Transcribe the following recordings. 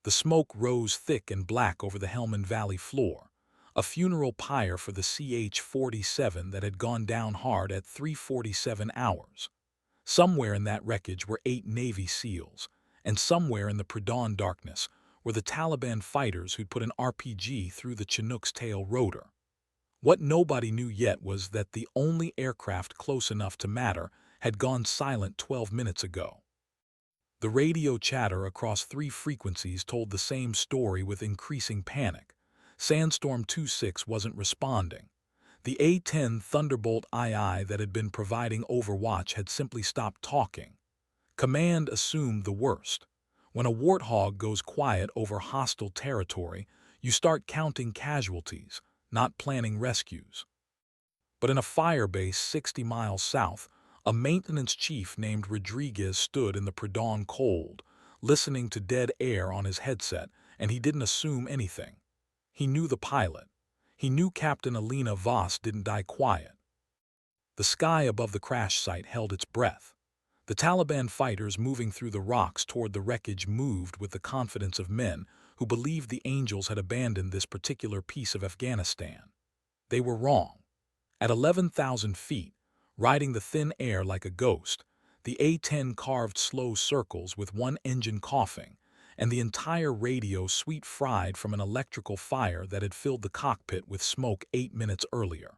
The smoke rose thick and black over the Helmand Valley floor, a funeral pyre for the CH-47 that had gone down hard at 3:47 hours. Somewhere in that wreckage were 8 Navy SEALs, and somewhere in the pre-dawn darkness were the Taliban fighters who'd put an RPG through the Chinook's tail rotor. What nobody knew yet was that the only aircraft close enough to matter had gone silent 12 minutes ago. The radio chatter across 3 frequencies told the same story with increasing panic. Sandstorm 26 wasn't responding. The A-10 Thunderbolt II that had been providing overwatch had simply stopped talking. Command assumed the worst. When a warthog goes quiet over hostile territory, you start counting casualties, not planning rescues. But in a fire base 60 miles south, a maintenance chief named Rodriguez stood in the pre-dawn cold, listening to dead air on his headset, and he didn't assume anything. He knew the pilot. He knew Captain Alina Voss didn't die quiet. The sky above the crash site held its breath. The Taliban fighters moving through the rocks toward the wreckage moved with the confidence of men who believed the angels had abandoned this particular piece of Afghanistan. They were wrong. At 11,000 feet, riding the thin air like a ghost, the A-10 carved slow circles with one engine coughing, and the entire radio sweet-fried from an electrical fire that had filled the cockpit with smoke 8 minutes earlier.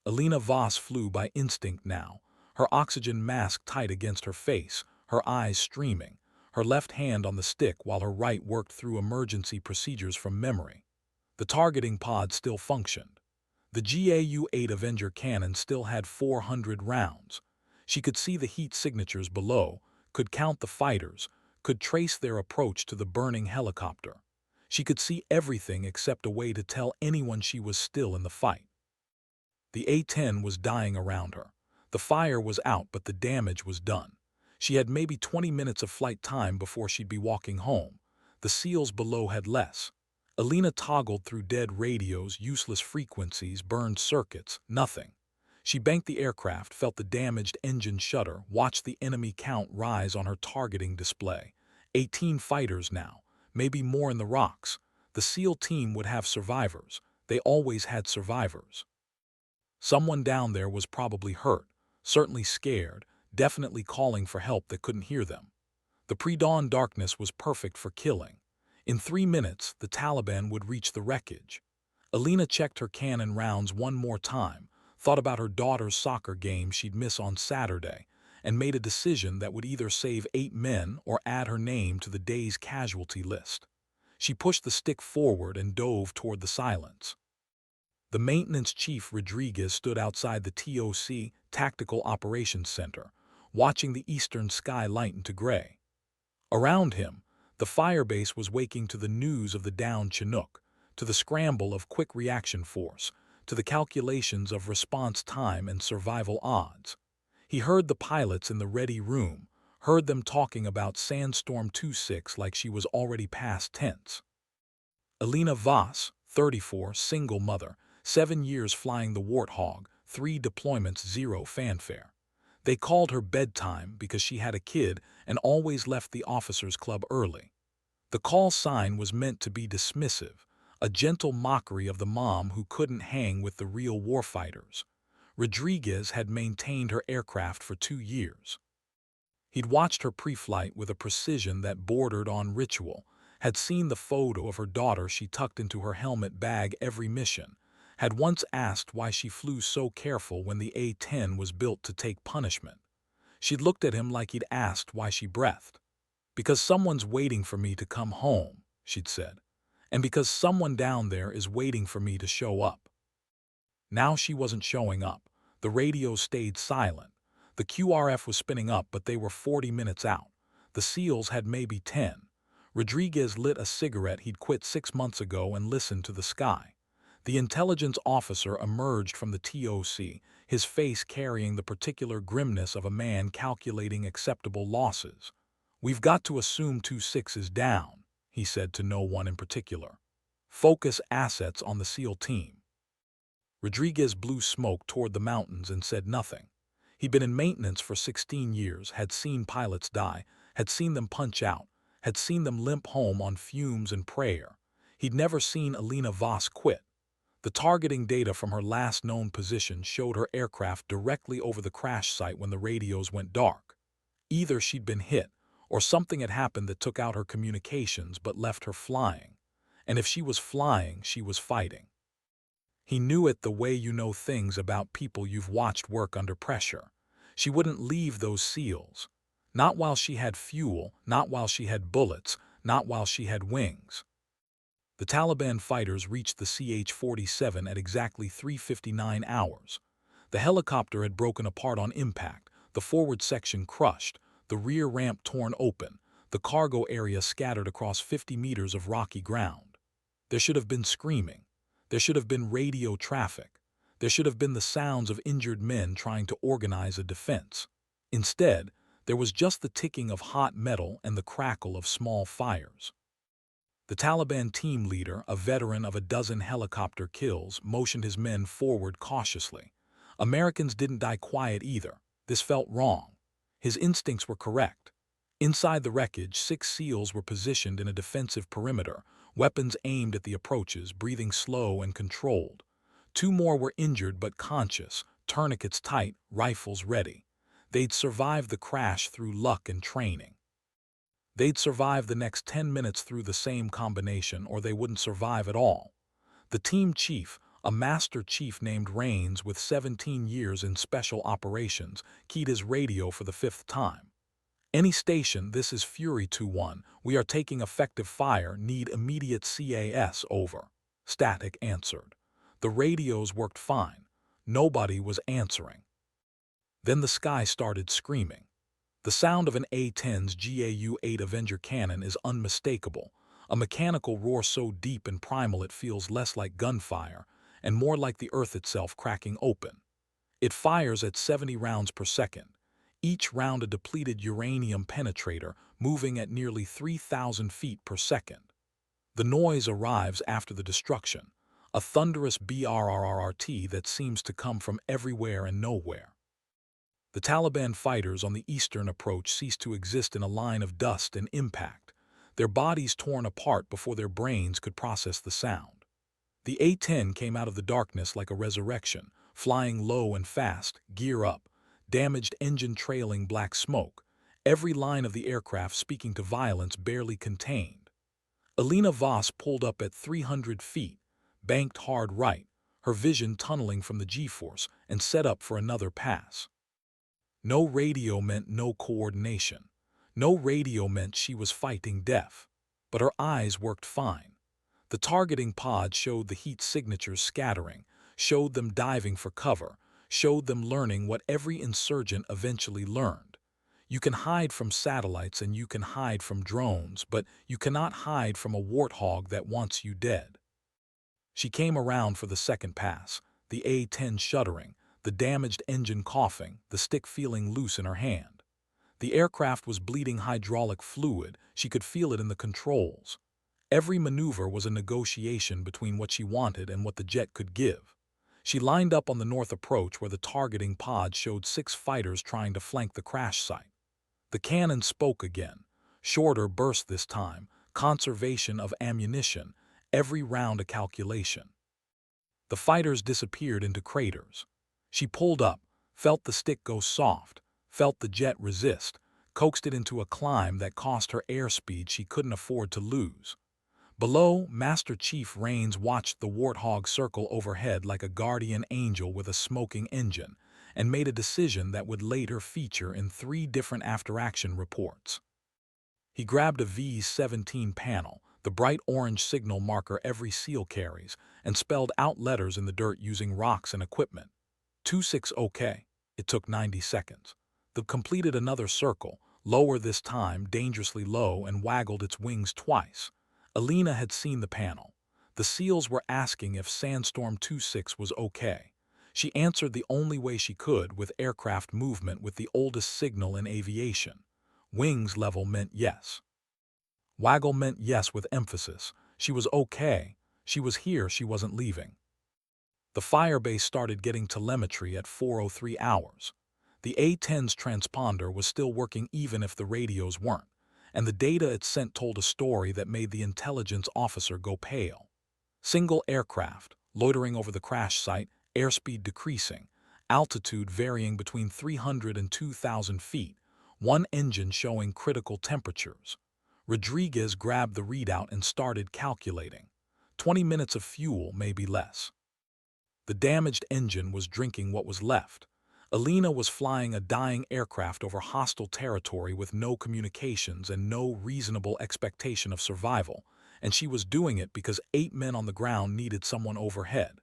Alina Voss flew by instinct now, her oxygen mask tight against her face, her eyes streaming, her left hand on the stick while her right worked through emergency procedures from memory. The targeting pod still functioned. The GAU-8 Avenger cannon still had 400 rounds. She could see the heat signatures below, could count the fighters, could trace their approach to the burning helicopter. She could see everything except a way to tell anyone she was still in the fight. The A-10 was dying around her. The fire was out, but the damage was done. She had maybe 20 minutes of flight time before she'd be walking home. The SEALs below had less. Alina toggled through dead radios, useless frequencies, burned circuits, nothing. She banked the aircraft, felt the damaged engine shudder, watched the enemy count rise on her targeting display. 18 fighters now, maybe more in the rocks. The SEAL team would have survivors. They always had survivors. Someone down there was probably hurt, certainly scared, definitely calling for help that couldn't hear them. The pre-dawn darkness was perfect for killing. In 3 minutes, the Taliban would reach the wreckage. Alina checked her cannon rounds one more time, thought about her daughter's soccer game she'd miss on Saturday, and made a decision that would either save 8 men or add her name to the day's casualty list. She pushed the stick forward and dove toward the silence. The maintenance chief Rodriguez stood outside the TOC, Tactical Operations Center, watching the eastern sky lighten to gray. Around him, the firebase was waking to the news of the downed Chinook, to the scramble of quick reaction force, to the calculations of response time and survival odds. He heard the pilots in the ready room, heard them talking about Sandstorm 26 like she was already past tense. Alina Voss, 34, single mother, 7 years flying the Warthog, 3 deployments, 0 fanfare. They called her bedtime because she had a kid and always left the officers' club early. The call sign was meant to be dismissive, a gentle mockery of the mom who couldn't hang with the real warfighters. Rodriguez had maintained her aircraft for 2 years. He'd watched her pre-flight with a precision that bordered on ritual, had seen the photo of her daughter she tucked into her helmet bag every mission, had once asked why she flew so careful when the A-10 was built to take punishment. She'd looked at him like he'd asked why she breathed. "Because someone's waiting for me to come home," she'd said, "and because someone down there is waiting for me to show up." Now she wasn't showing up. The radio stayed silent. The QRF was spinning up, but they were 40 minutes out. The SEALs had maybe 10. Rodriguez lit a cigarette he'd quit 6 months ago and listened to the sky. The intelligence officer emerged from the TOC, his face carrying the particular grimness of a man calculating acceptable losses. "We've got to assume 26 is down," he said to no one in particular. "Focus assets on the SEAL team." Rodriguez blew smoke toward the mountains and said nothing. He'd been in maintenance for 16 years, had seen pilots die, had seen them punch out, had seen them limp home on fumes and prayer. He'd never seen Alina Voss quit. The targeting data from her last known position showed her aircraft directly over the crash site when the radios went dark. Either she'd been hit, or something had happened that took out her communications but left her flying. And if she was flying, she was fighting. He knew it the way you know things about people you've watched work under pressure. She wouldn't leave those SEALs. Not while she had fuel, not while she had bullets, not while she had wings. The Taliban fighters reached the CH-47 at exactly 3:59 hours. The helicopter had broken apart on impact, the forward section crushed, the rear ramp torn open, the cargo area scattered across 50 meters of rocky ground. There should have been screaming. There should have been radio traffic. There should have been the sounds of injured men trying to organize a defense. Instead, there was just the ticking of hot metal and the crackle of small fires. The Taliban team leader, a veteran of a dozen helicopter kills, motioned his men forward cautiously. Americans didn't die quiet either. This felt wrong. His instincts were correct. Inside the wreckage, 6 SEALs were positioned in a defensive perimeter, weapons aimed at the approaches, breathing slow and controlled. 2 more were injured but conscious, tourniquets tight, rifles ready. They'd survived the crash through luck and training. They'd survive the next 10 minutes through the same combination, or they wouldn't survive at all. The team chief, a master chief named Rains with 17 years in special operations, keyed his radio for the 5th time. "Any station, this is Fury 2-1. We are taking effective fire, need immediate CAS, over." Static answered. The radios worked fine. Nobody was answering. Then the sky started screaming. The sound of an A-10's GAU-8 Avenger cannon is unmistakable, a mechanical roar so deep and primal it feels less like gunfire and more like the earth itself cracking open. It fires at 70 rounds per second, each round a depleted uranium penetrator moving at nearly 3,000 feet per second. The noise arrives after the destruction, a thunderous brrrt that seems to come from everywhere and nowhere. The Taliban fighters on the eastern approach ceased to exist in a line of dust and impact, their bodies torn apart before their brains could process the sound. The A-10 came out of the darkness like a resurrection, flying low and fast, gear up, damaged engine trailing black smoke, every line of the aircraft speaking to violence barely contained. Alina Voss pulled up at 300 feet, banked hard right, her vision tunneling from the G-force, and set up for another pass. No radio meant no coordination. No radio meant she was fighting death. But her eyes worked fine. The targeting pod showed the heat signatures scattering, showed them diving for cover, showed them learning what every insurgent eventually learned. You can hide from satellites and you can hide from drones, but you cannot hide from a warthog that wants you dead. She came around for the second pass, the A-10 shuddering, the damaged engine coughing, the stick feeling loose in her hand. The aircraft was bleeding hydraulic fluid, she could feel it in the controls. Every maneuver was a negotiation between what she wanted and what the jet could give. She lined up on the north approach where the targeting pod showed 6 fighters trying to flank the crash site. The cannon spoke again, shorter bursts this time, conservation of ammunition, every round a calculation. The fighters disappeared into craters. She pulled up, felt the stick go soft, felt the jet resist, coaxed it into a climb that cost her airspeed she couldn't afford to lose. Below, Master Chief Rains watched the warthog circle overhead like a guardian angel with a smoking engine, and made a decision that would later feature in 3 different after-action reports. He grabbed a V-17 panel, the bright orange signal marker every SEAL carries, and spelled out letters in the dirt using rocks and equipment. 26 OK. It took 90 seconds. The completed another circle, lower this time, dangerously low, and waggled its wings twice. Alina had seen the panel. The SEALs were asking if Sandstorm 26 was okay. She answered the only way she could, with aircraft movement with the oldest signal in aviation. Wings level meant yes. Waggle meant yes with emphasis. She was okay. She was here, she wasn't leaving. The firebase started getting telemetry at 4:03 hours. The A-10's transponder was still working even if the radios weren't, and the data it sent told a story that made the intelligence officer go pale. Single aircraft, loitering over the crash site, airspeed decreasing, altitude varying between 300 and 2,000 feet, one engine showing critical temperatures. Rodriguez grabbed the readout and started calculating. 20 minutes of fuel, maybe less. The damaged engine was drinking what was left. Alina was flying a dying aircraft over hostile territory with no communications and no reasonable expectation of survival, and she was doing it because 8 men on the ground needed someone overhead.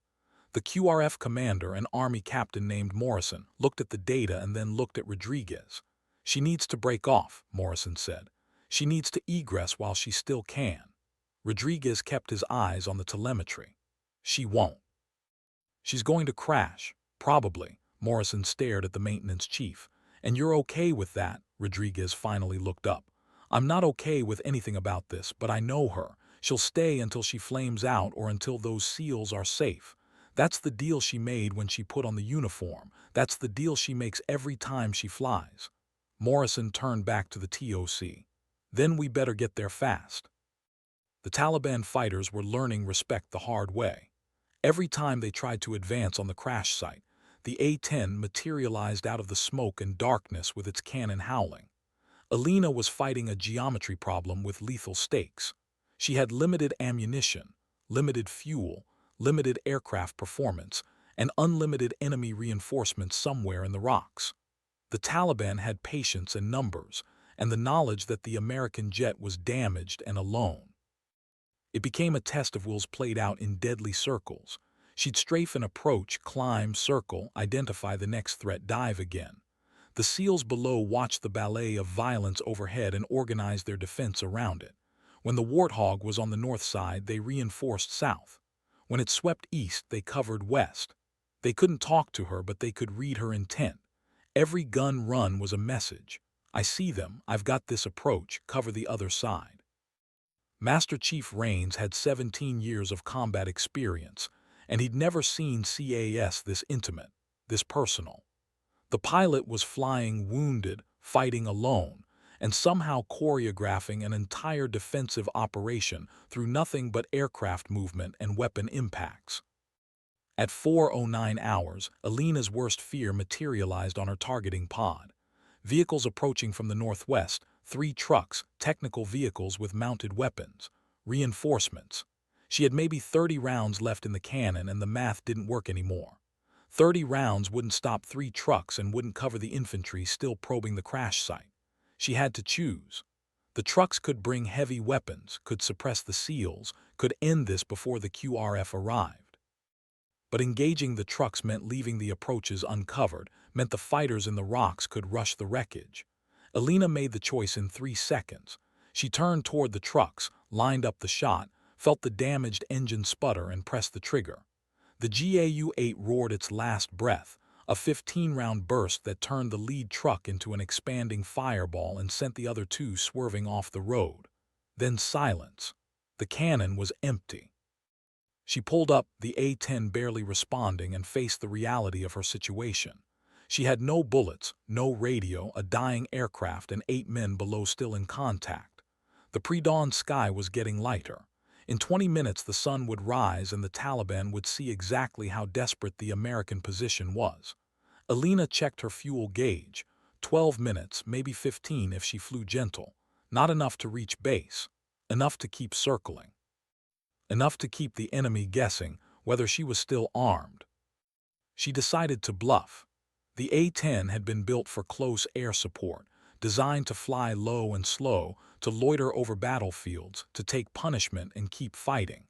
The QRF commander, an army captain named Morrison, looked at the data and then looked at Rodriguez. "She needs to break off," Morrison said. "She needs to egress while she still can." Rodriguez kept his eyes on the telemetry. "She won't. She's going to crash, probably." Morrison stared at the maintenance chief. "And you're okay with that?" Rodriguez finally looked up. "I'm not okay with anything about this, but I know her. She'll stay until she flames out or until those SEALs are safe. That's the deal she made when she put on the uniform. That's the deal she makes every time she flies." Morrison turned back to the TOC. "Then we better get there fast." The Taliban fighters were learning respect the hard way. Every time they tried to advance on the crash site, the A-10 materialized out of the smoke and darkness with its cannon howling. Alina was fighting a geometry problem with lethal stakes. She had limited ammunition, limited fuel, limited aircraft performance, and unlimited enemy reinforcements somewhere in the rocks. The Taliban had patience and numbers, and the knowledge that the American jet was damaged and alone. It became a test of wills played out in deadly circles. She'd strafe and approach, climb, circle, identify the next threat, dive again. The SEALs below watched the ballet of violence overhead and organized their defense around it. When the Warthog was on the north side, they reinforced south. When it swept east, they covered west. They couldn't talk to her, but they could read her intent. Every gun run was a message. "I see them, I've got this approach, cover the other side." Master Chief Rains had 17 years of combat experience, and he'd never seen CAS this intimate, this personal. The pilot was flying wounded, fighting alone, and somehow choreographing an entire defensive operation through nothing but aircraft movement and weapon impacts. At 4:09 hours, Alina's worst fear materialized on her targeting pod. Vehicles approaching from the northwest, 3 trucks, technical vehicles with mounted weapons, reinforcements. She had maybe 30 rounds left in the cannon and the math didn't work anymore. 30 rounds wouldn't stop 3 trucks and wouldn't cover the infantry still probing the crash site. She had to choose. The trucks could bring heavy weapons, could suppress the SEALs, could end this before the QRF arrived. But engaging the trucks meant leaving the approaches uncovered, meant the fighters in the rocks could rush the wreckage. Alina made the choice in 3 seconds. She turned toward the trucks, lined up the shot, felt the damaged engine sputter and pressed the trigger. The GAU-8 roared its last breath, a 15-round burst that turned the lead truck into an expanding fireball and sent the other 2 swerving off the road. Then silence. The cannon was empty. She pulled up, the A-10 barely responding, and faced the reality of her situation. She had no bullets, no radio, a dying aircraft, and 8 men below still in contact. The pre-dawn sky was getting lighter. In 20 minutes the sun would rise and the Taliban would see exactly how desperate the American position was. Alina checked her fuel gauge. 12 minutes, maybe 15 if she flew gentle. Not enough to reach base. Enough to keep circling. Enough to keep the enemy guessing whether she was still armed. She decided to bluff. The A-10 had been built for close air support, designed to fly low and slow, to loiter over battlefields, to take punishment and keep fighting.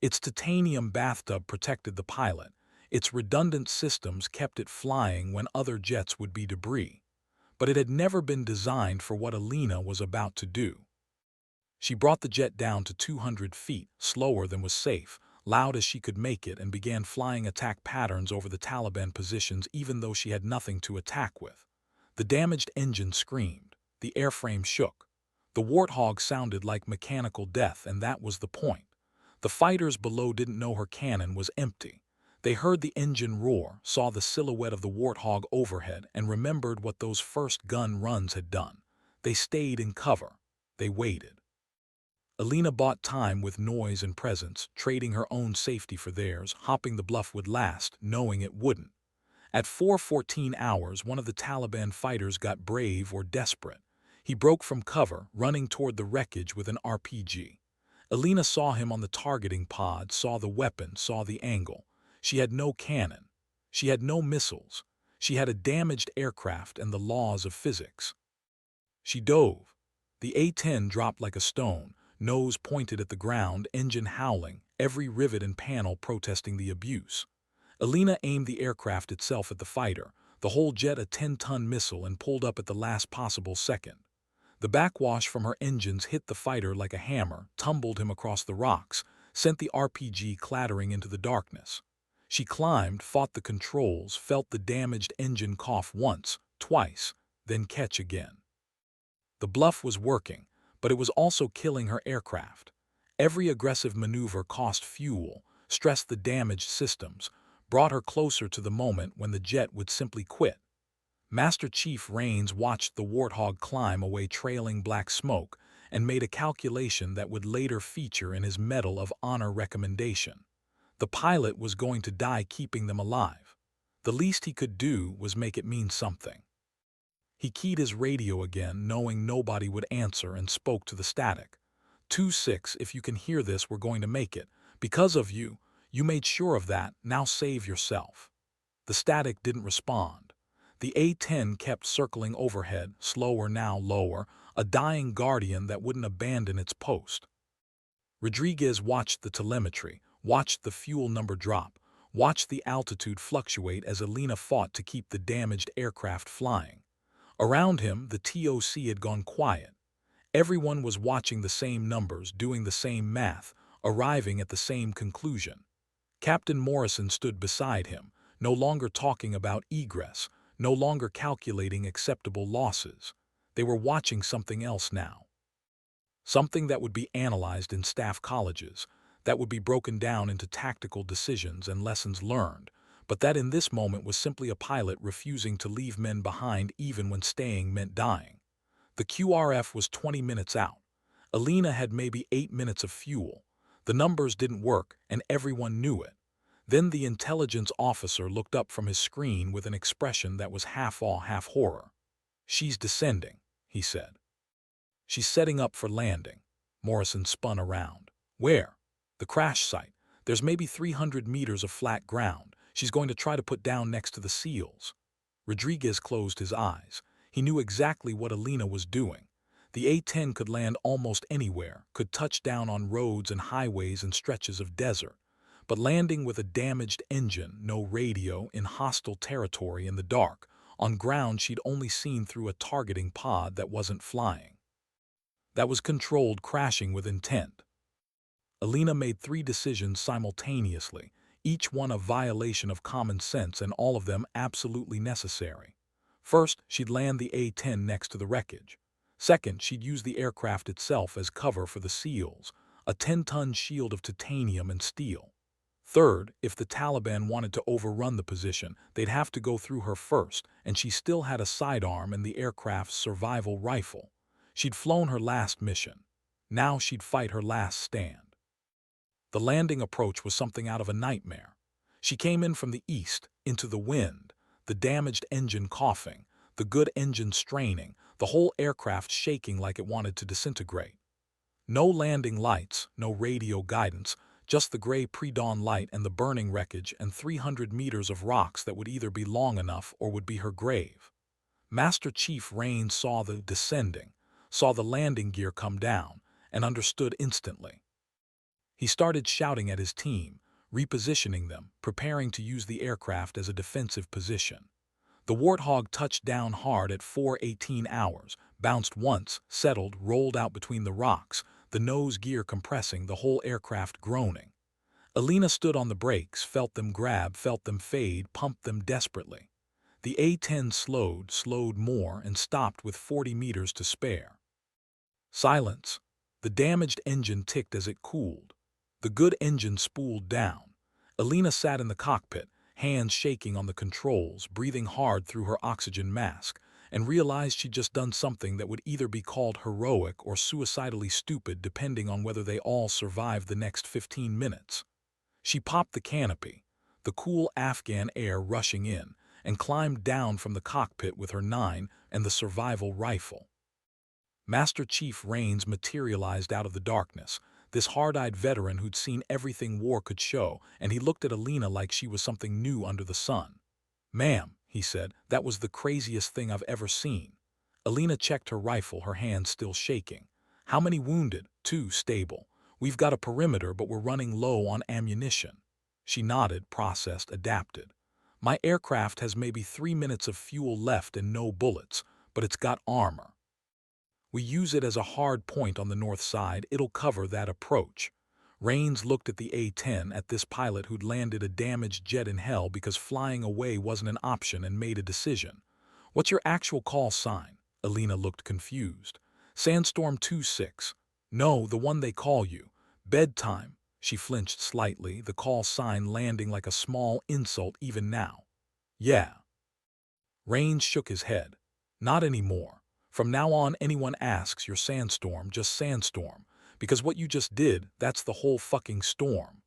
Its titanium bathtub protected the pilot. Its redundant systems kept it flying when other jets would be debris. But it had never been designed for what Alina was about to do. She brought the jet down to 200 feet, slower than was safe, loud as she could make it, and began flying attack patterns over the Taliban positions even though she had nothing to attack with. The damaged engine screamed. The airframe shook. The Warthog sounded like mechanical death, and that was the point. The fighters below didn't know her cannon was empty. They heard the engine roar, saw the silhouette of the Warthog overhead, and remembered what those first gun runs had done. They stayed in cover. They waited. Alina bought time with noise and presence, trading her own safety for theirs, hoping the bluff would last, knowing it wouldn't. At 4:14 hours, one of the Taliban fighters got brave or desperate. He broke from cover, running toward the wreckage with an RPG. Alina saw him on the targeting pod, saw the weapon, saw the angle. She had no cannon. She had no missiles. She had a damaged aircraft and the laws of physics. She dove. The A-10 dropped like a stone, nose pointed at the ground, engine howling, every rivet and panel protesting the abuse. Alina aimed the aircraft itself at the fighter, the whole jet a 10-ton missile, and pulled up at the last possible second. The backwash from her engines hit the fighter like a hammer, tumbled him across the rocks, sent the RPG clattering into the darkness. She climbed, fought the controls, felt the damaged engine cough once, twice, then catch again. The bluff was working, but it was also killing her aircraft. Every aggressive maneuver cost fuel, stressed the damaged systems, brought her closer to the moment when the jet would simply quit. Master Chief Rains watched the Warthog climb away trailing black smoke and made a calculation that would later feature in his Medal of Honor recommendation. The pilot was going to die keeping them alive. The least he could do was make it mean something. He keyed his radio again, knowing nobody would answer, and spoke to the static. 2-6, if you can hear this, we're going to make it. Because of you, you made sure of that, now save yourself. The static didn't respond. The A-10 kept circling overhead, slower now, lower, a dying guardian that wouldn't abandon its post. Rodriguez watched the telemetry, watched the fuel number drop, watched the altitude fluctuate as Alina fought to keep the damaged aircraft flying. Around him, the TOC had gone quiet. Everyone was watching the same numbers, doing the same math, arriving at the same conclusion. Captain Morrison stood beside him, no longer talking about egress, no longer calculating acceptable losses. They were watching something else now. Something that would be analyzed in staff colleges, that would be broken down into tactical decisions and lessons learned, but that in this moment was simply a pilot refusing to leave men behind even when staying meant dying. The QRF was 20 minutes out. Alina had maybe 8 minutes of fuel. The numbers didn't work, and everyone knew it. Then the intelligence officer looked up from his screen with an expression that was half awe, half horror. "She's descending," he said. "She's setting up for landing." Morrison spun around. "Where?" "The crash site. There's maybe 300 meters of flat ground. She's going to try to put down next to the SEALs." Rodriguez closed his eyes. He knew exactly what Alina was doing. The A-10 could land almost anywhere, could touch down on roads and highways and stretches of desert. But landing with a damaged engine, no radio, in hostile territory in the dark, on ground she'd only seen through a targeting pod that wasn't flying. That was controlled crashing with intent. Alina made 3 decisions simultaneously, each one a violation of common sense and all of them absolutely necessary. First, she'd land the A-10 next to the wreckage. Second, she'd use the aircraft itself as cover for the SEALs, a 10-ton shield of titanium and steel. Third, if the Taliban wanted to overrun the position, they'd have to go through her first, and she still had a sidearm and the aircraft's survival rifle. She'd flown her last mission. Now she'd fight her last stand. The landing approach was something out of a nightmare. She came in from the east, into the wind, the damaged engine coughing, the good engine straining, the whole aircraft shaking like it wanted to disintegrate. No landing lights, no radio guidance, just the gray pre-dawn light and the burning wreckage and 300 meters of rocks that would either be long enough or would be her grave. Master Chief Rains saw the descending, saw the landing gear come down, and understood instantly. He started shouting at his team, repositioning them, preparing to use the aircraft as a defensive position. The Warthog touched down hard at 4:18 hours, bounced once, settled, rolled out between the rocks, the nose gear compressing, the whole aircraft groaning. Alina stood on the brakes, felt them grab, felt them fade, pumped them desperately. The A-10 slowed more, and stopped with 40 meters to spare. Silence. The damaged engine ticked as it cooled. The good engine spooled down. Alina sat in the cockpit, hands shaking on the controls, breathing hard through her oxygen mask, and realized she'd just done something that would either be called heroic or suicidally stupid depending on whether they all survived the next 15 minutes. She popped the canopy, the cool Afghan air rushing in, and climbed down from the cockpit with her 9 and the survival rifle. Master Chief Rains materialized out of the darkness, this hard-eyed veteran who'd seen everything war could show, and he looked at Alina like she was something new under the sun. "Ma'am," he said, "that was the craziest thing I've ever seen." Alina checked her rifle, her hands still shaking. "How many wounded?" "2 stable. We've got a perimeter, but we're running low on ammunition." She nodded, processed, adapted. "My aircraft has maybe 3 minutes of fuel left and no bullets, but it's got armor. We use it as a hard point on the north side. It'll cover that approach." Rains looked at the A-10, at this pilot who'd landed a damaged jet in hell because flying away wasn't an option, and made a decision. "What's your actual call sign?" Alina looked confused. "Sandstorm 26. No, the one they call you. Bedtime." She flinched slightly, the call sign landing like a small insult even now. "Yeah." Rains shook his head. "Not anymore. From now on, anyone asks your Sandstorm, just Sandstorm, because what you just did, that's the whole fucking storm."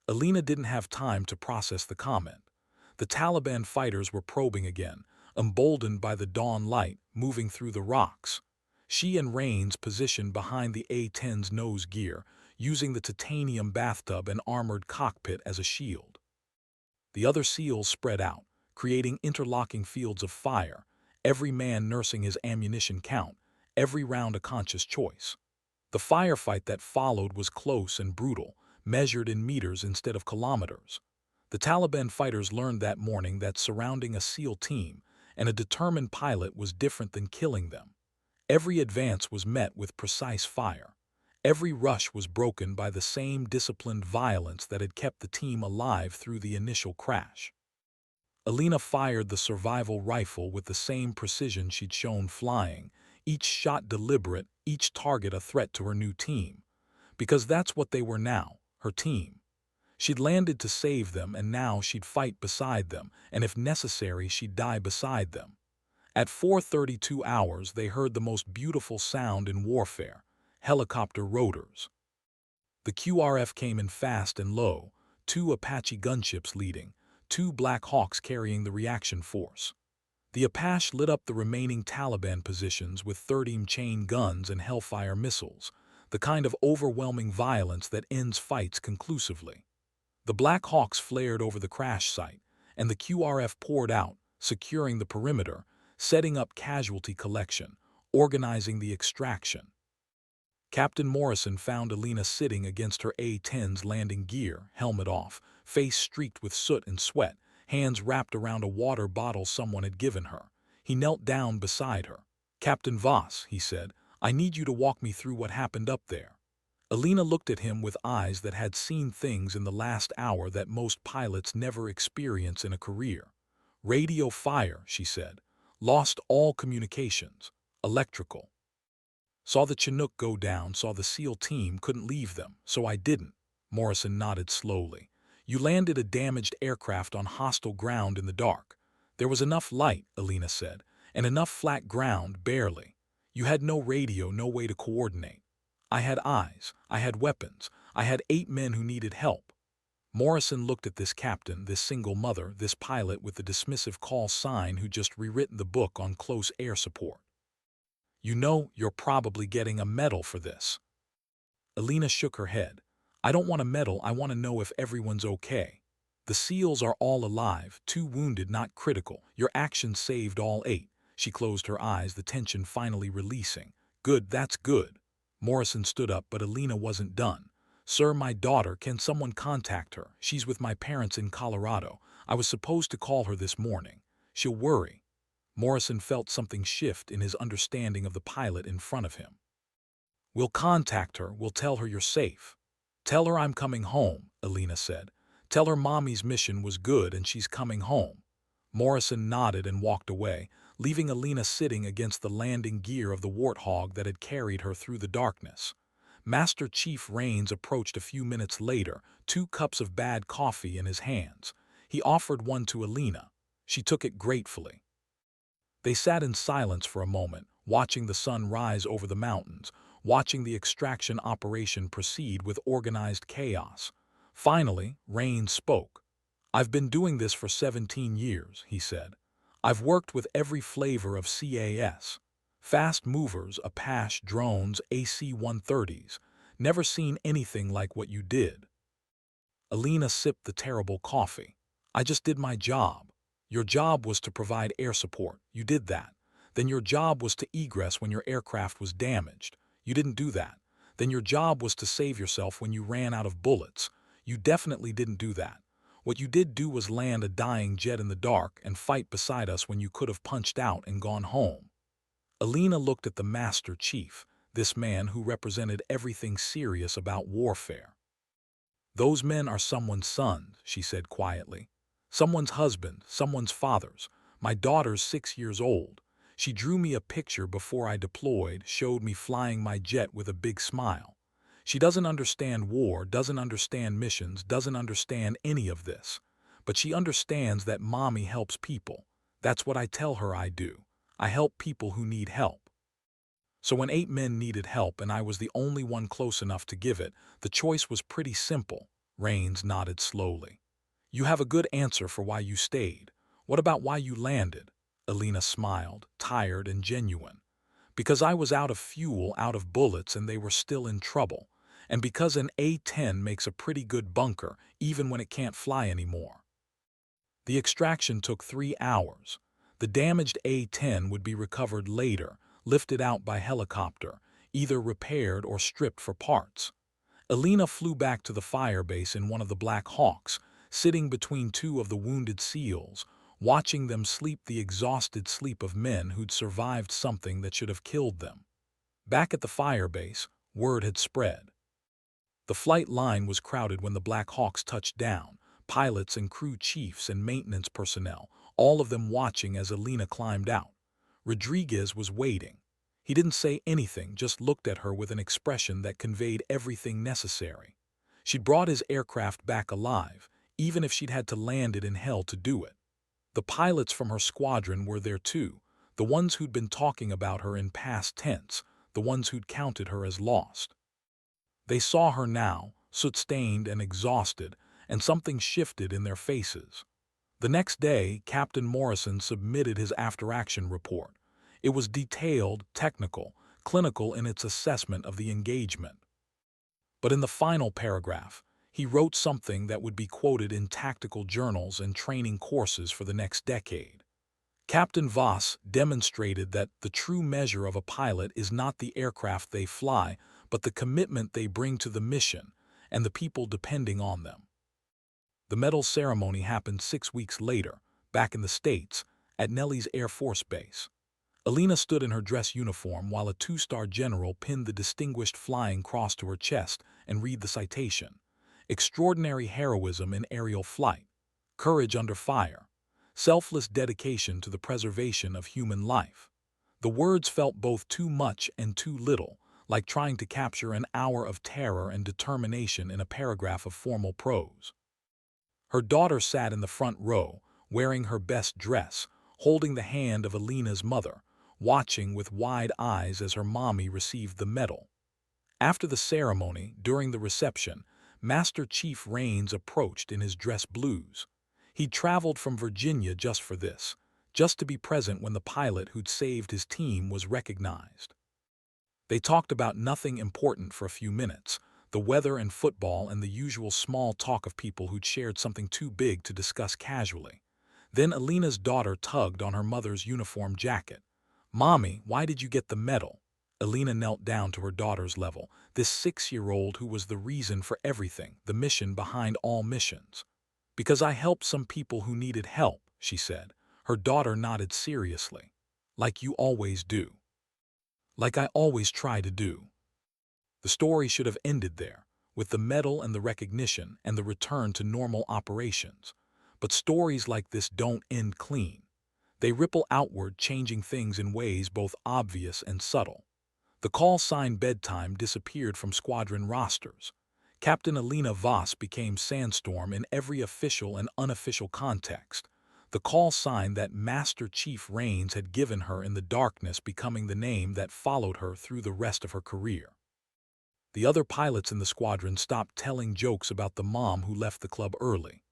Alina didn't have time to process the comment. The Taliban fighters were probing again, emboldened by the dawn light, moving through the rocks. She and Rains positioned behind the A-10's nose gear, using the titanium bathtub and armored cockpit as a shield. The other SEALs spread out, creating interlocking fields of fire, every man nursing his ammunition count, every round a conscious choice. The firefight that followed was close and brutal, measured in meters instead of kilometers. The Taliban fighters learned that morning that surrounding a SEAL team and a determined pilot was different than killing them. Every advance was met with precise fire. Every rush was broken by the same disciplined violence that had kept the team alive through the initial crash. Alina fired the survival rifle with the same precision she'd shown flying, each shot deliberate, each target a threat to her new team. Because that's what they were now, her team. She'd landed to save them, and now she'd fight beside them, and if necessary she'd die beside them. At 4:32 hours they heard the most beautiful sound in warfare: helicopter rotors. The QRF came in fast and low, 2 Apache gunships leading, 2 Black Hawks carrying the reaction force. The Apache lit up the remaining Taliban positions with 30 chain guns and Hellfire missiles, the kind of overwhelming violence that ends fights conclusively. The Black Hawks flared over the crash site, and the QRF poured out, securing the perimeter, setting up casualty collection, organizing the extraction. Captain Morrison found Alina sitting against her A-10's landing gear, helmet off, face streaked with soot and sweat, hands wrapped around a water bottle someone had given her. He knelt down beside her. "Captain Voss," he said, "I need you to walk me through what happened up there." Alina looked at him with eyes that had seen things in the last hour that most pilots never experience in a career. "Radio fire," she said. "Lost all communications. Electrical. Saw the Chinook go down, saw the SEAL team, couldn't leave them, so I didn't." Morrison nodded slowly. "You landed a damaged aircraft on hostile ground in the dark." "There was enough light," Alina said, "and enough flat ground, barely. You had no radio, no way to coordinate. I had eyes, I had weapons, I had 8 men who needed help." Morrison looked at this captain, this single mother, this pilot with the dismissive call sign who just rewritten the book on close air support. "You know, you're probably getting a medal for this." Alina shook her head. "I don't want a medal, I want to know if everyone's okay. The SEALs are all alive, 2 wounded, not critical. Your action saved all 8. She closed her eyes, the tension finally releasing. "Good, that's good." Morrison stood up, but Alina wasn't done. "Sir, my daughter, can someone contact her? She's with my parents in Colorado. I was supposed to call her this morning. She'll worry." Morrison felt something shift in his understanding of the pilot in front of him. "We'll contact her, we'll tell her you're safe." "Tell her I'm coming home," Alina said. "Tell her mommy's mission was good and she's coming home." Morrison nodded and walked away, leaving Alina sitting against the landing gear of the Warthog that had carried her through the darkness. Master Chief Rains approached a few minutes later, 2 cups of bad coffee in his hands. He offered one to Alina. She took it gratefully. They sat in silence for a moment, watching the sun rise over the mountains, watching the extraction operation proceed with organized chaos. Finally, Rains spoke. "I've been doing this for 17 years," he said. "I've worked with every flavor of CAS. Fast movers, Apache drones, AC-130s. Never seen anything like what you did." Alina sipped the terrible coffee. "I just did my job. Your job was to provide air support. You did that. Then your job was to egress when your aircraft was damaged. You didn't do that. Then your job was to save yourself when you ran out of bullets. You definitely didn't do that. What you did do was land a dying jet in the dark and fight beside us when you could have punched out and gone home." Alina looked at the Master Chief, this man who represented everything serious about warfare. "Those men are someone's sons," she said quietly. "Someone's husband, someone's fathers. My daughter's 6 years old. She drew me a picture before I deployed, showed me flying my jet with a big smile. She doesn't understand war, doesn't understand missions, doesn't understand any of this. But she understands that mommy helps people. That's what I tell her I do. I help people who need help. So when 8 men needed help and I was the only one close enough to give it, the choice was pretty simple." Rains nodded slowly. "You have a good answer for why you stayed. What about why you landed?" Alina smiled, tired and genuine. "Because I was out of fuel, out of bullets, and they were still in trouble. And because an A-10 makes a pretty good bunker, even when it can't fly anymore." The extraction took 3 hours. The damaged A-10 would be recovered later, lifted out by helicopter, either repaired or stripped for parts. Alina flew back to the firebase in one of the Black Hawks, sitting between 2 of the wounded SEALs, watching them sleep the exhausted sleep of men who'd survived something that should have killed them. Back at the firebase, word had spread. The flight line was crowded when the Black Hawks touched down, pilots and crew chiefs and maintenance personnel, all of them watching as Alina climbed out. Rodriguez was waiting. He didn't say anything, just looked at her with an expression that conveyed everything necessary. She'd brought his aircraft back alive, even if she'd had to land it in hell to do it. The pilots from her squadron were there too, the ones who'd been talking about her in past tense, the ones who'd counted her as lost. They saw her now, soot-stained and exhausted, and something shifted in their faces. The next day, Captain Morrison submitted his after-action report. It was detailed, technical, clinical in its assessment of the engagement. But in the final paragraph, he wrote something that would be quoted in tactical journals and training courses for the next decade. Captain Voss demonstrated that the true measure of a pilot is not the aircraft they fly, but the commitment they bring to the mission and the people depending on them. The medal ceremony happened 6 weeks later, back in the States, at Nellis Air Force Base. Alina stood in her dress uniform while a 2-star general pinned the Distinguished Flying Cross to her chest and read the citation. "Extraordinary heroism in aerial flight, courage under fire, selfless dedication to the preservation of human life." The words felt both too much and too little, like trying to capture an hour of terror and determination in a paragraph of formal prose. Her daughter sat in the front row, wearing her best dress, holding the hand of Alina's mother, watching with wide eyes as her mommy received the medal. After the ceremony, during the reception, Master Chief Rains approached in his dress blues. He'd traveled from Virginia just for this, just to be present when the pilot who'd saved his team was recognized. They talked about nothing important for a few minutes, the weather and football and the usual small talk of people who'd shared something too big to discuss casually. Then Alina's daughter tugged on her mother's uniform jacket. "Mommy, why did you get the medal?" Alina knelt down to her daughter's level, this 6-year-old who was the reason for everything, the mission behind all missions. "Because I helped some people who needed help," she said. Her daughter nodded seriously. "Like you always do. Like I always try to do." The story should have ended there, with the medal and the recognition and the return to normal operations. But stories like this don't end clean. They ripple outward, changing things in ways both obvious and subtle. The call sign Bedtime disappeared from squadron rosters. Captain Alina Voss became Sandstorm in every official and unofficial context. the call sign that Master Chief Rains had given her in the darkness becoming the name that followed her through the rest of her career. The other pilots in the squadron stopped telling jokes about the mom who left the club early.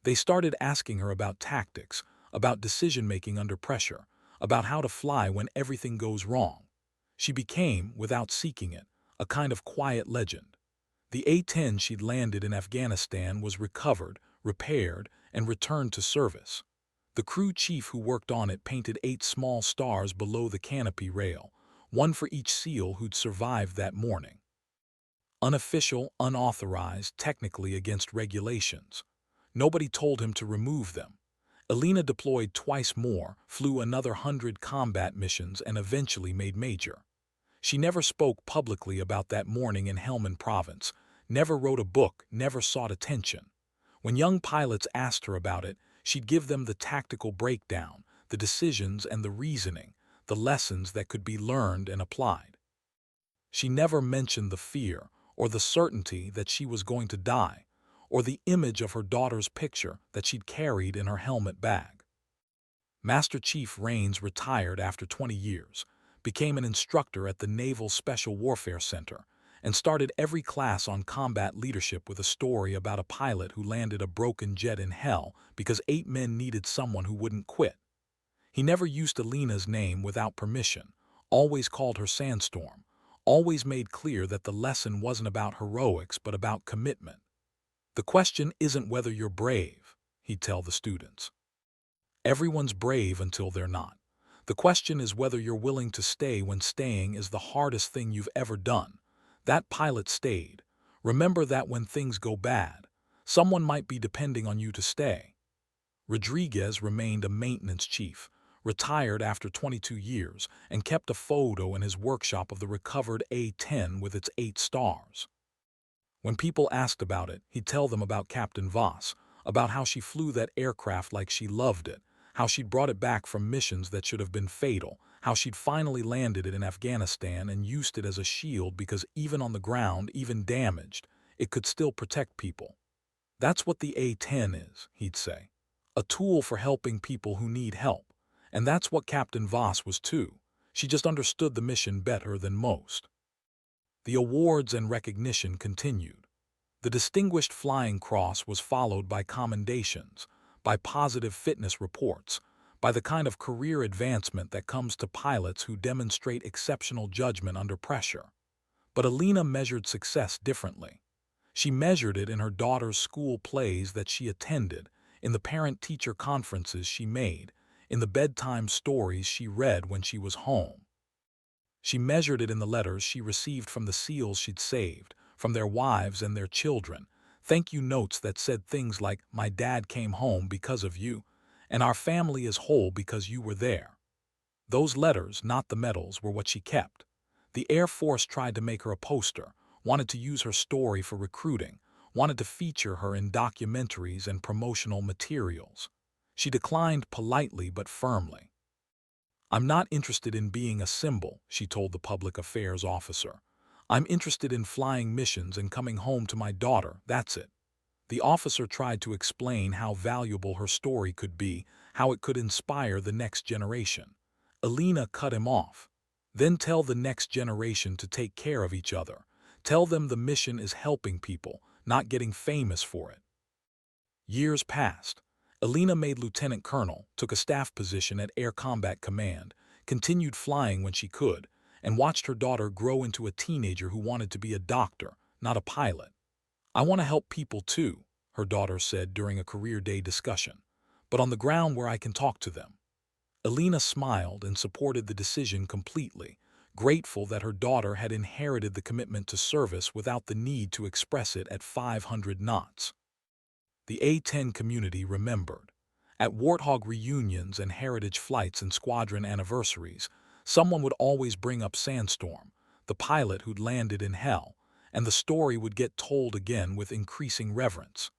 They started asking her about tactics, about decision-making under pressure, about how to fly when everything goes wrong. She became, without seeking it, a kind of quiet legend. The A-10 she'd landed in Afghanistan was recovered, repaired, and returned to service. The crew chief who worked on it painted 8 small stars below the canopy rail, one for each SEAL who'd survived that morning. Unofficial, unauthorized, technically against regulations. Nobody told him to remove them. Alina deployed twice more, flew another 100 combat missions, and eventually made major. She never spoke publicly about that morning in Helmand Province, never wrote a book, never sought attention. When young pilots asked her about it, she'd give them the tactical breakdown, the decisions and the reasoning, the lessons that could be learned and applied. She never mentioned the fear, or the certainty that she was going to die, or the image of her daughter's picture that she'd carried in her helmet bag. Master Chief Rains retired after 20 years, became an instructor at the Naval Special Warfare Center, and started every class on combat leadership with a story about a pilot who landed a broken jet in hell because 8 men needed someone who wouldn't quit. He never used Alina's name without permission, always called her Sandstorm, always made clear that the lesson wasn't about heroics but about commitment. The question isn't whether you're brave, he'd tell the students. Everyone's brave until they're not. The question is whether you're willing to stay when staying is the hardest thing you've ever done. That pilot stayed. Remember that when things go bad, someone might be depending on you to stay. Rodriguez remained a maintenance chief, retired after 22 years, and kept a photo in his workshop of the recovered A-10 with its 8 stars. When people asked about it, he'd tell them about Captain Voss, about how she flew that aircraft like she loved it, how she'd brought it back from missions that should have been fatal, how she'd finally landed it in Afghanistan and used it as a shield because even on the ground, even damaged, it could still protect people. That's what the A-10 is, he'd say. A tool for helping people who need help. And that's what Captain Voss was too. She just understood the mission better than most. The awards and recognition continued. The Distinguished Flying Cross was followed by commendations, by positive fitness reports, by the kind of career advancement that comes to pilots who demonstrate exceptional judgment under pressure. But Alina measured success differently. She measured it in her daughter's school plays that she attended, in the parent-teacher conferences she made, in the bedtime stories she read when she was home. She measured it in the letters she received from the SEALs she'd saved, from their wives and their children, thank you notes that said things like, "My dad came home because of you," and "Our family is whole because you were there." Those letters, not the medals, were what she kept. The Air Force tried to make her a poster, wanted to use her story for recruiting, wanted to feature her in documentaries and promotional materials. She declined politely but firmly. "I'm not interested in being a symbol," she told the public affairs officer. "I'm interested in flying missions and coming home to my daughter, that's it." The officer tried to explain how valuable her story could be, how it could inspire the next generation. Alina cut him off. "Then tell the next generation to take care of each other. Tell them the mission is helping people, not getting famous for it." Years passed. Alina made lieutenant colonel, took a staff position at Air Combat Command, continued flying when she could, and watched her daughter grow into a teenager who wanted to be a doctor, not a pilot. "I want to help people too," her daughter said during a career day discussion, "but on the ground where I can talk to them." Alina smiled and supported the decision completely, grateful that her daughter had inherited the commitment to service without the need to express it at 500 knots. The A-10 community remembered. At Warthog reunions and heritage flights and squadron anniversaries, someone would always bring up Sandstorm, the pilot who'd landed in hell, and the story would get told again with increasing reverence.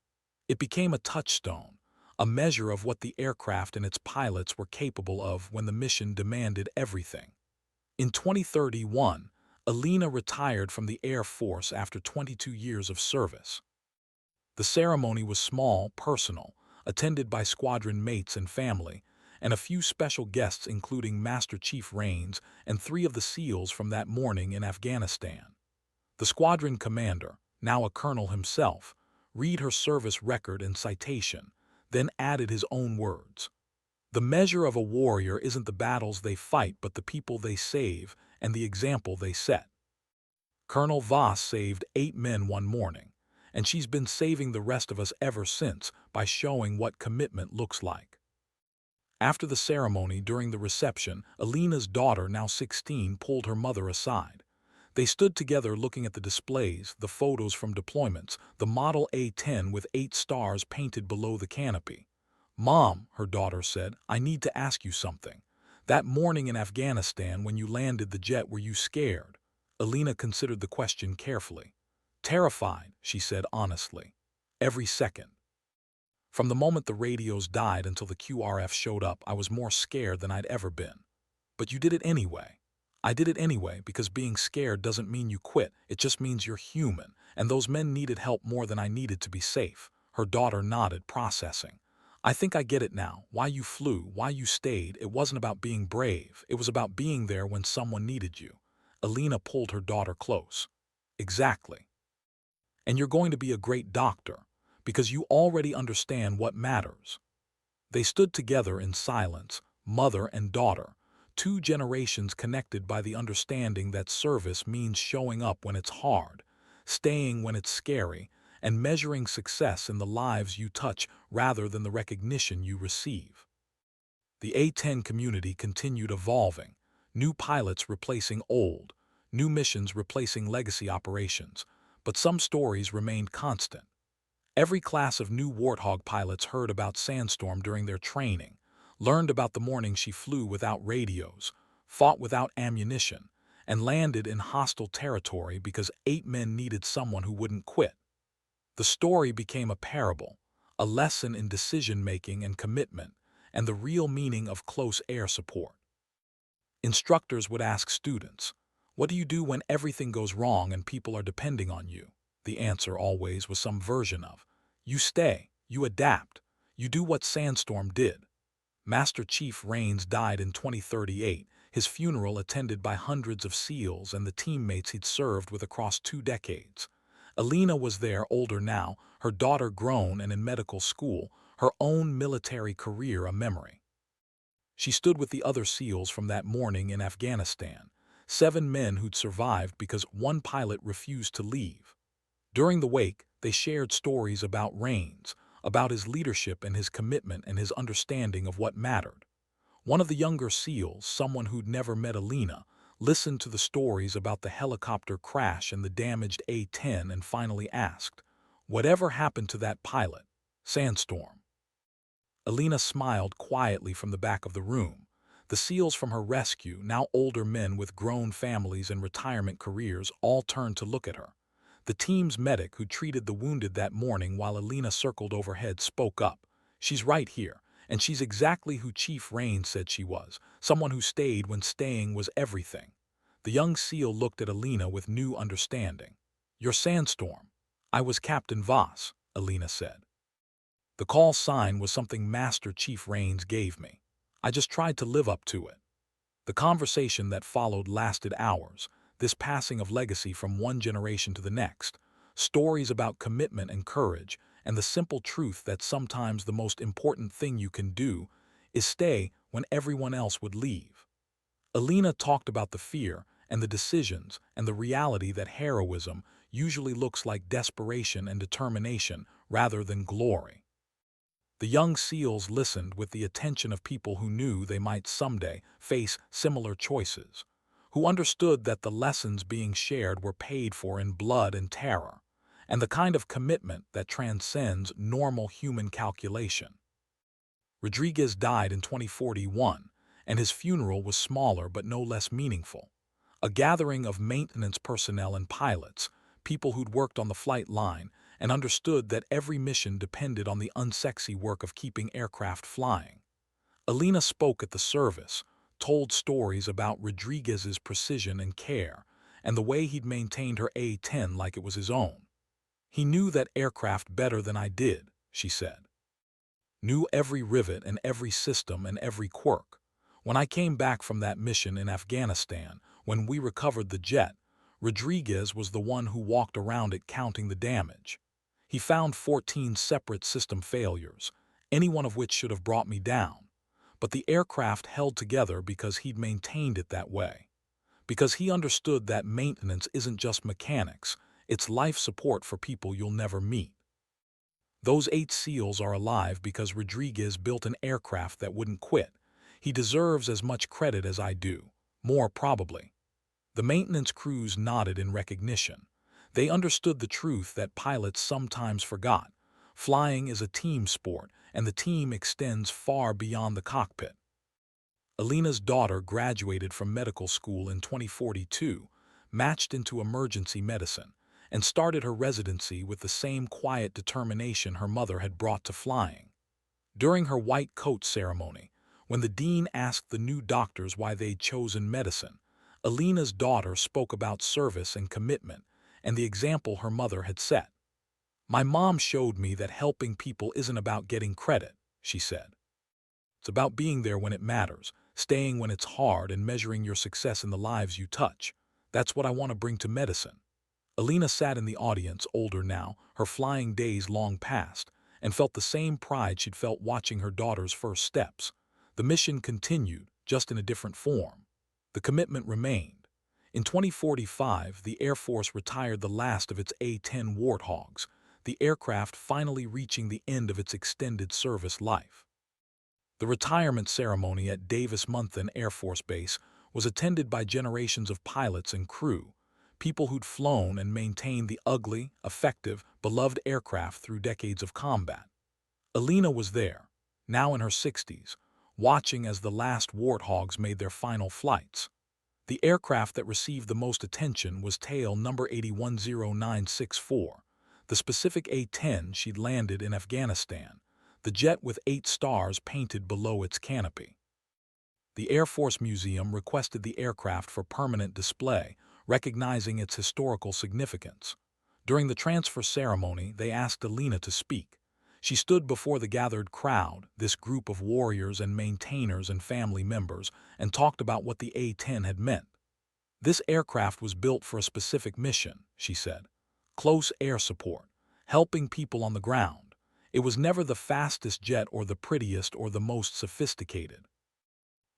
It became a touchstone, a measure of what the aircraft and its pilots were capable of when the mission demanded everything. In 2031, Alina retired from the Air Force after 22 years of service. The ceremony was small, personal, attended by squadron mates and family, and a few special guests including Master Chief Rains and 3 of the SEALs from that morning in Afghanistan. The squadron commander, now a colonel himself, read her service record and citation, then added his own words. The measure of a warrior isn't the battles they fight but the people they save and the example they set. Colonel Voss saved 8 men one morning, and she's been saving the rest of us ever since by showing what commitment looks like. After the ceremony, during the reception, Alina's daughter, now 16, pulled her mother aside. They stood together looking at the displays, the photos from deployments, the model A-10 with 8 stars painted below the canopy. "Mom," her daughter said, "I need to ask you something. That morning in Afghanistan when you landed the jet, were you scared?" Alina considered the question carefully. "Terrified," she said honestly. "Every second. From the moment the radios died until the QRF showed up, I was more scared than I'd ever been. But you did it anyway." "I did it anyway because being scared doesn't mean you quit, it just means you're human, and those men needed help more than I needed to be safe." Her daughter nodded, processing. "I think I get it now, why you flew, why you stayed. It wasn't about being brave, it was about being there when someone needed you." Alina pulled her daughter close. "Exactly. And you're going to be a great doctor, because you already understand what matters." They stood together in silence, mother and daughter, 2 generations connected by the understanding that service means showing up when it's hard, staying when it's scary, and measuring success in the lives you touch rather than the recognition you receive. The A-10 community continued evolving, new pilots replacing old, new missions replacing legacy operations, but some stories remained constant. Every class of new Warthog pilots heard about Sandstorm during their training, learned about the morning she flew without radios, fought without ammunition, and landed in hostile territory because 8 men needed someone who wouldn't quit. The story became a parable, a lesson in decision-making and commitment, and the real meaning of close air support. Instructors would ask students, "What do you do when everything goes wrong and people are depending on you?" The answer always was some version of, "You stay, you adapt, you do what Sandstorm did." Master Chief Rains died in 2038, his funeral attended by hundreds of SEALs and the teammates he'd served with across 2 decades. Alina was there, older now, her daughter grown and in medical school, her own military career a memory. She stood with the other SEALs from that morning in Afghanistan, 7 men who'd survived because one pilot refused to leave. During the wake, they shared stories about Rains, about his leadership and his commitment and his understanding of what mattered. One of the younger SEALs, someone who'd never met Alina, listened to the stories about the helicopter crash and the damaged A-10 and finally asked, "Whatever happened to that pilot? Sandstorm?" Alina smiled quietly from the back of the room. The SEALs from her rescue, now older men with grown families and retirement careers, all turned to look at her. The team's medic who treated the wounded that morning while Alina circled overhead spoke up. "She's right here, and she's exactly who Chief Rains said she was, someone who stayed when staying was everything." The young SEAL looked at Alina with new understanding. "You're Sandstorm." "I was Captain Voss," Alina said. "The call sign was something Master Chief Rains gave me. I just tried to live up to it." The conversation that followed lasted hours, this passing of legacy from one generation to the next, stories about commitment and courage, and the simple truth that sometimes the most important thing you can do is stay when everyone else would leave. Alina talked about the fear and the decisions and the reality that heroism usually looks like desperation and determination rather than glory. The young SEALs listened with the attention of people who knew they might someday face similar choices, who understood that the lessons being shared were paid for in blood and terror, and the kind of commitment that transcends normal human calculation. Rodriguez died in 2041, and his funeral was smaller but no less meaningful. A gathering of maintenance personnel and pilots, people who'd worked on the flight line, and understood that every mission depended on the unsexy work of keeping aircraft flying. Alina spoke at the service, told stories about Rodriguez's precision and care, and the way he'd maintained her A-10 like it was his own. "He knew that aircraft better than I did," she said. knew every rivet and every system and every quirk. When I came back from that mission in Afghanistan, when we recovered the jet, Rodriguez was the one who walked around it counting the damage. He found 14 separate system failures, any one of which should have brought me down. But the aircraft held together because he'd maintained it that way. Because he understood that maintenance isn't just mechanics, it's life support for people you'll never meet. Those 8 SEALs are alive because Rodriguez built an aircraft that wouldn't quit. He deserves as much credit as I do, more probably. The maintenance crews nodded in recognition. They understood the truth that pilots sometimes forgot. Flying is a team sport, and the team extends far beyond the cockpit. Alina's daughter graduated from medical school in 2042, matched into emergency medicine, and started her residency with the same quiet determination her mother had brought to flying. During her white coat ceremony, when the dean asked the new doctors why they'd chosen medicine, Alina's daughter spoke about service and commitment and the example her mother had set. "My mom showed me that helping people isn't about getting credit," she said. "It's about being there when it matters, staying when it's hard, and measuring your success in the lives you touch. That's what I want to bring to medicine." Alina sat in the audience, older now, her flying days long past, and felt the same pride she'd felt watching her daughter's first steps. The mission continued, just in a different form. The commitment remained. In 2045, the Air Force retired the last of its A-10 Warthogs, the aircraft finally reaching the end of its extended service life. The retirement ceremony at Davis-Monthan Air Force Base was attended by generations of pilots and crew, people who'd flown and maintained the ugly, effective, beloved aircraft through decades of combat. Alina was there, now in her 60s, watching as the last Warthogs made their final flights. The aircraft that received the most attention was tail number 810964, the specific A-10 she'd landed in Afghanistan, the jet with 8 stars painted below its canopy. The Air Force Museum requested the aircraft for permanent display, recognizing its historical significance. During the transfer ceremony, they asked Alina to speak. She stood before the gathered crowd, this group of warriors and maintainers and family members, and talked about what the A-10 had meant. "This aircraft was built for a specific mission," she said. "Close air support, helping people on the ground. It was never the fastest jet or the prettiest or the most sophisticated.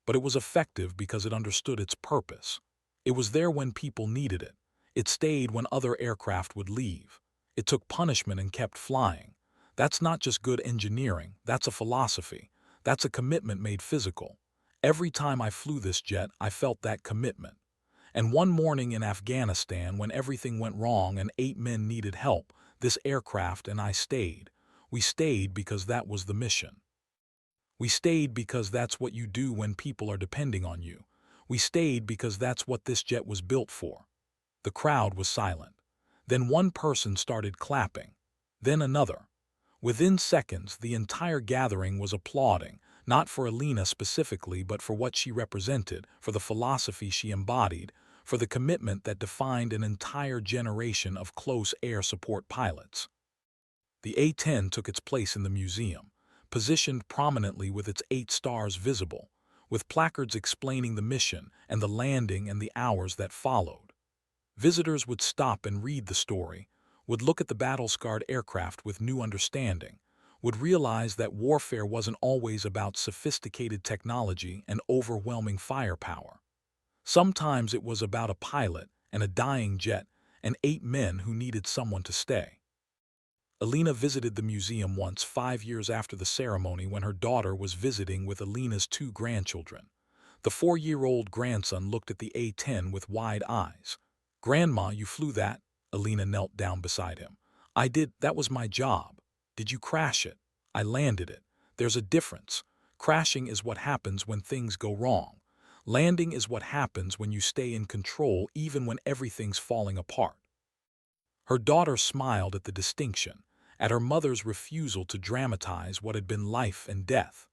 But it was effective because it understood its purpose. It was there when people needed it. It stayed when other aircraft would leave. It took punishment and kept flying. That's not just good engineering, that's a philosophy. That's a commitment made physical. Every time I flew this jet, I felt that commitment. And one morning in Afghanistan, when everything went wrong and 8 men needed help, this aircraft and I stayed. We stayed because that was the mission. We stayed because that's what you do when people are depending on you. We stayed because that's what this jet was built for." The crowd was silent. Then one person started clapping. Then another. Within seconds, the entire gathering was applauding, not for Alina specifically, but for what she represented, for the philosophy she embodied, for the commitment that defined an entire generation of close air support pilots. The A-10 took its place in the museum, positioned prominently with its 8 stars visible, with placards explaining the mission and the landing and the hours that followed. Visitors would stop and read the story, would look at the battle-scarred aircraft with new understanding, would realize that warfare wasn't always about sophisticated technology and overwhelming firepower. Sometimes it was about a pilot and a dying jet and 8 men who needed someone to stay. Alina visited the museum once 5 years after the ceremony when her daughter was visiting with Alina's 2 grandchildren. The 4-year-old grandson looked at the A-10 with wide eyes. "Grandma, you flew that?" Alina knelt down beside him. "I did. That was my job." "Did you crash it?" "I landed it." "There's a difference. Crashing is what happens when things go wrong. Landing is what happens when you stay in control even when everything's falling apart." Her daughter smiled at the distinction, at her mother's refusal to dramatize what had been life and death.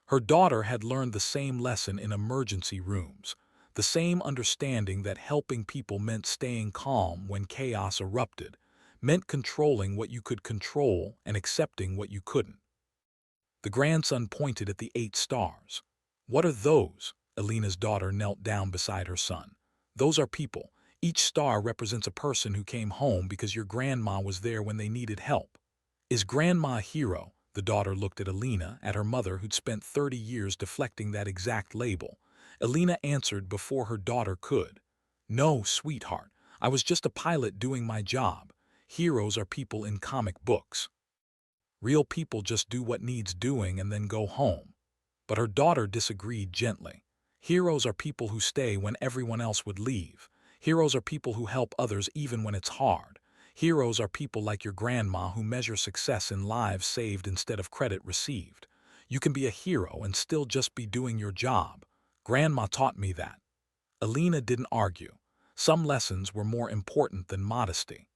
Her daughter had learned the same lesson in emergency rooms, the same understanding that helping people meant staying calm when chaos erupted, meant controlling what you could control and accepting what you couldn't. The grandson pointed at the 8 stars. "What are those?" Alina's daughter knelt down beside her son. "Those are people. Each star represents a person who came home because your grandma was there when they needed help." "Is Grandma a hero?" The daughter looked at Alina, at her mother who'd spent 30 years deflecting that exact label. Alina answered before her daughter could. "No, sweetheart. I was just a pilot doing my job. Heroes are people in comic books. Real people just do what needs doing and then go home." But her daughter disagreed gently. "Heroes are people who stay when everyone else would leave. Heroes are people who help others even when it's hard. Heroes are people like your grandma who measure success in lives saved instead of credit received. You can be a hero and still just be doing your job. Grandma taught me that." Alina didn't argue. Some lessons were more important than modesty.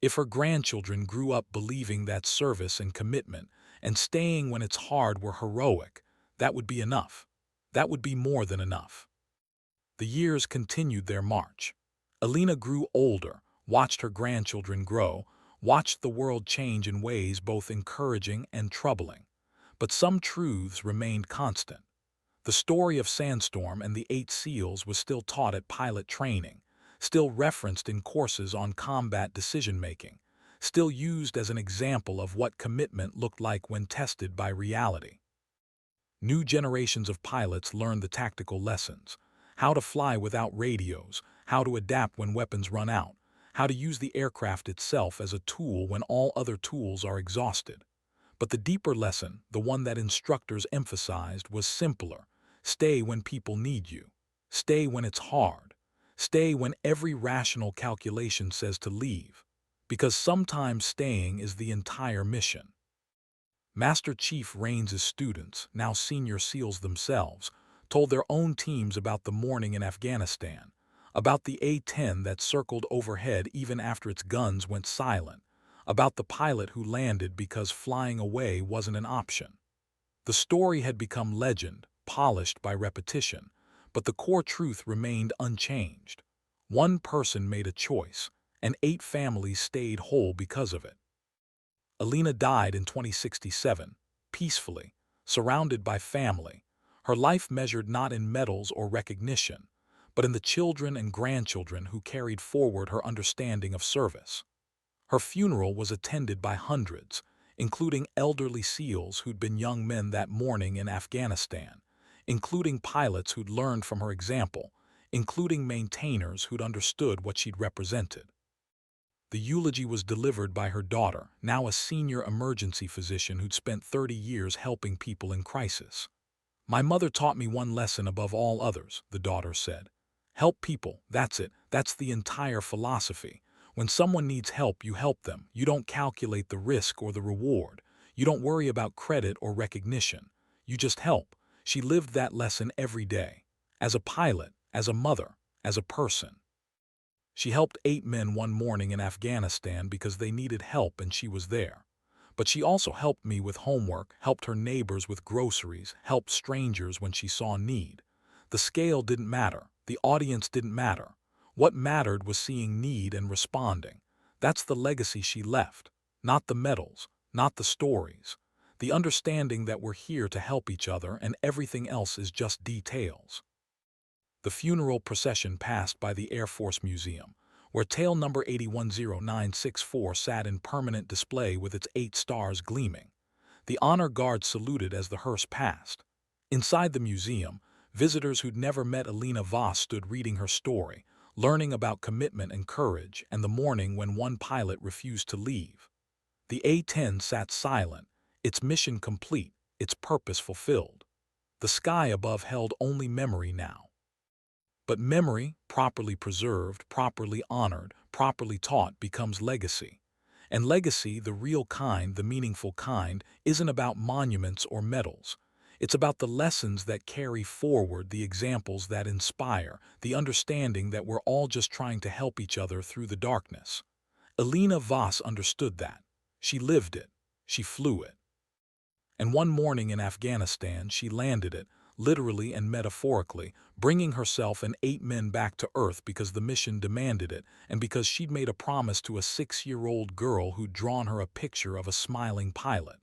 If her grandchildren grew up believing that service and commitment and staying when it's hard were heroic, that would be enough. That would be more than enough. The years continued their march. Alina grew older, watched her grandchildren grow, watched the world change in ways both encouraging and troubling. But some truths remained constant. The story of Sandstorm and the 8 SEALs was still taught at pilot training, still referenced in courses on combat decision-making, still used as an example of what commitment looked like when tested by reality. New generations of pilots learned the tactical lessons: how to fly without radios, how to adapt when weapons run out, how to use the aircraft itself as a tool when all other tools are exhausted. But the deeper lesson, the one that instructors emphasized, was simpler. Stay when people need you. Stay when it's hard. Stay when every rational calculation says to leave. Because sometimes staying is the entire mission. Master Chief Rains's students, now senior SEALs themselves, told their own teams about the morning in Afghanistan, about the A-10 that circled overhead even after its guns went silent, about the pilot who landed because flying away wasn't an option. The story had become legend, polished by repetition, but the core truth remained unchanged. One person made a choice, and 8 families stayed whole because of it. Alina died in 2067, peacefully, surrounded by family, her life measured not in medals or recognition, but in the children and grandchildren who carried forward her understanding of service. Her funeral was attended by hundreds, including elderly SEALs who'd been young men that morning in Afghanistan, including pilots who'd learned from her example, including maintainers who'd understood what she'd represented. The eulogy was delivered by her daughter, now a senior emergency physician who'd spent 30 years helping people in crisis. "My mother taught me one lesson above all others," the daughter said. "Help people, that's it, that's the entire philosophy. When someone needs help, you help them. You don't calculate the risk or the reward. You don't worry about credit or recognition. You just help." She lived that lesson every day. As a pilot, as a mother, as a person. She helped 8 men one morning in Afghanistan because they needed help and she was there. But she also helped me with homework, helped her neighbors with groceries, helped strangers when she saw need. The scale didn't matter. The audience didn't matter. What mattered was seeing need and responding. That's the legacy she left. Not the medals, not the stories. The understanding that we're here to help each other and everything else is just details. The funeral procession passed by the Air Force Museum, where tail number 810964 sat in permanent display with its 8 stars gleaming. The honor guard saluted as the hearse passed. Inside the museum, visitors who'd never met Alina Voss stood reading her story, learning about commitment and courage and the morning when one pilot refused to leave. The A-10 sat silent, its mission complete, its purpose fulfilled. The sky above held only memory now. But memory, properly preserved, properly honored, properly taught, becomes legacy. And legacy, the real kind, the meaningful kind, isn't about monuments or medals. It's about the lessons that carry forward, the examples that inspire, the understanding that we're all just trying to help each other through the darkness. Alina Voss understood that. She lived it. She flew it. And one morning in Afghanistan, she landed it, literally and metaphorically, bringing herself and 8 men back to Earth because the mission demanded it, and because she'd made a promise to a 6-year-old girl who'd drawn her a picture of a smiling pilot.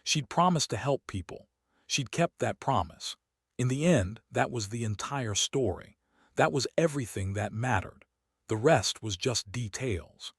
She'd promised to help people. She'd kept that promise. In the end, that was the entire story. That was everything that mattered. The rest was just details.